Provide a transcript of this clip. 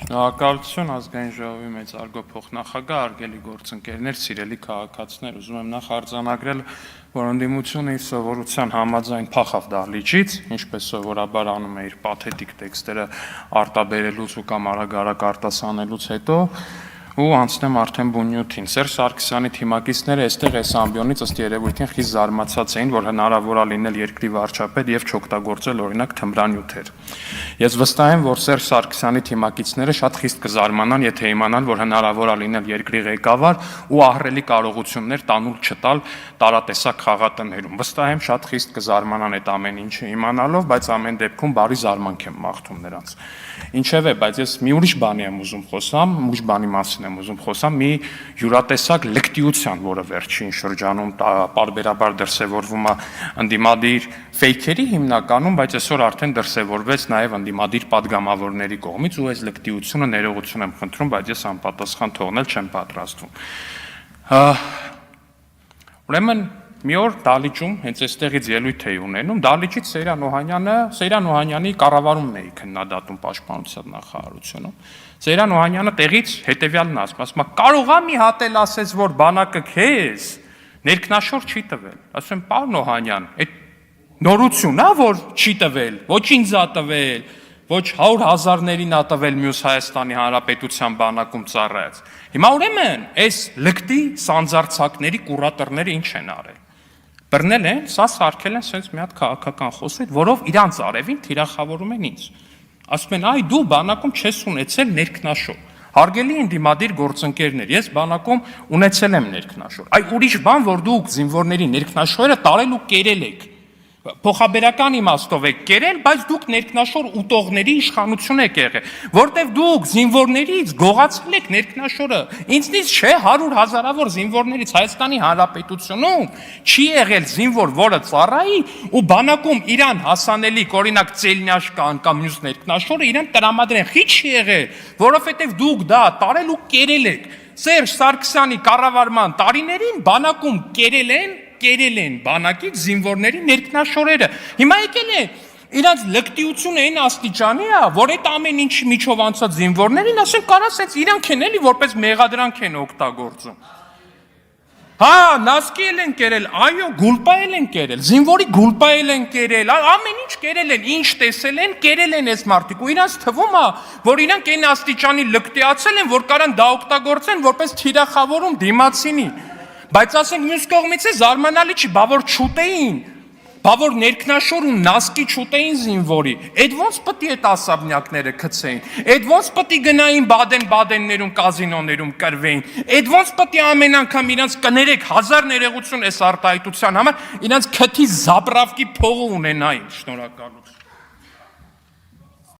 Շնորհակալություն ազգային ժողովի մեծարգո փոխնախագահ, արգելի գործընկերներ, սիրելի քաղաքացիներ, ուզում եմ նախ արձանագրել, որ ընդդիմությունը իր սովորության համաձայն փախավ դահլիճից, ինչպես սովորաբար անում է իր պաթետիկ տեքստերը արտաբերելուց ու կամ արագ-արագ արտասանելուց հետո, ու անցնեմ արդեն բունյութին։ Սերժ Սարգսյանի թիմակիցները այստեղ այս ամբիոնից ըստ երևույթին խիստ զարմացած էին, որ հնարավոր է լինել երկրի վարչապետ եւ չօգտագործել օրինակ թմրանյութեր։ Ես վստահ եմ, որ Սերժ Սարգսյանի թիմակիցները շատ խիստ կզարմանան, եթե իմանան, որ հնարավոր է լինել երկրի ղեկավար ու ահռելի կարողություններ տանուլ չտալ տարատեսակ խաղատներում։ Վստահ եմ, շատ խիստ կզարմանան այդ ամեն ինչը իմանալով, բայց ամեն դեպքում բարի զարմանք եմ մաղթում նրանց։ Ինչևէ, բայց ես մի ուրիշ բանի եմ ուզում խոսամ, ուրիշ բանի մասին եմ ուզում խոսամ, մի յուրատեսակ լկտիության, որը վերջին շրջանում պարբերաբար դրսևորվում է ընդդիմադիր ֆեյքերի հիմնականում, բայց այսօր արդեն դրսևորվեց նաև ընդդիմադիր падգամավորների կողմից, ու այս լկտիությունը ներողություն եմ խնդրում, բայց ես անպատասխան թողնել չեմ պատրաստվում։ Ուրեմն մի օր դահլիճում հենց այստեղից ելույթ էի ունենում, դահլիճից Սեյրան Օհանյանի կառավարումն էի քննադատում պաշտպանության նախարարությունում։ Սեյրան Օհանյանը տեղից հետևյալն ասում է, կարող է մի հատ էլ ասես, որ բանակը քեզ ներքնաշոր չի տվել։ Ասում եմ, պարոն Օհանյան, այդ նորություն է, որ չի տվել, ոչ ինձ ա տվել, ոչ 100,000-ներին ա տվել մյուս Հայաստանի Հանրապետության բանակում ծառայած։ Հիմա ուրեմն այս լկտի սանձարձակների կուրատորները ինչ են արել։ Բռնել են, սա սարքել են սենց մի հատ քաղաքական խոսույթ, որով իրանց արևին թիրախավորում են ինձ։ Ասում են, այ դու բանակում չես ունեցել ներքնաշոր։ Հարգելի ընդդիմադիր գործընկերներ, ես բանակում ունեցել եմ ներքնաշոր։ Այ ուրիշ բան, որ դուք զինվորների ներքնաշորը տարել ու կերել եք։ Փոխաբերական իմաստով եք կերել, բայց դուք ներքնաշոր ուտողների իշխանություն եք եղել, որտեվ դուք զինվորներից գողացել եք ներքնաշորը։ Ինձնից չէ 100,000-ավոր զինվորներից Հայաստանի Հանրապետությունում չի եղել զինվոր, որը ծառայի ու բանակում իրան հասանելիք, օրինակ Ծելնյաշկան կամ մյուս ներքնաշորը իրան տրամադրեն։ Խի չի եղել, որովհետև դուք դա տարել ու կերել եք։ Սերժ Սարգսյանի կառավարման տարիներին բանակում կերել են բանակից զինվորների ներքնաշորերը։ Հիմա եկել է իրանց լկտիությունը այն աստիճանի է, որ այդ ամեն ինչի միջով անցած զինվորներին ասեն կարա սենց իրանք են էլի որպես մեղադրանք են օգտագործում։ Հա, նասկի են կերել, այո, գուլպայել են կերել, զինվորի գուլպայել են կերել, ամեն ինչ կերել են, ինչ տեսել են, կերել են այս մարդիկ ու իրանց թվում է, որ իրանք այն աստիճանի լկտիացել են, որ կարան դա օգտագործեն որպես թիրախավորում դիմացինի։ Բայց ասենք մյուս կողմից է զարմանալի չի, բա որ չուտեին, բա որ ներքնաշոր ու նասկի չուտեին զինվորի, այդ ոնց պտի այդ ասաբնյակները գցեին, այդ ոնց պտի գնային Բադեն-Բադեններում, կազինոներում կրվեին, այդ ոնց պտի ամեն անգամ իրանց կներեք 1000 ներողություն այս արտահայտության համար, իրանց քթի զապրավկի փողը ունենային, շնորհակալություն։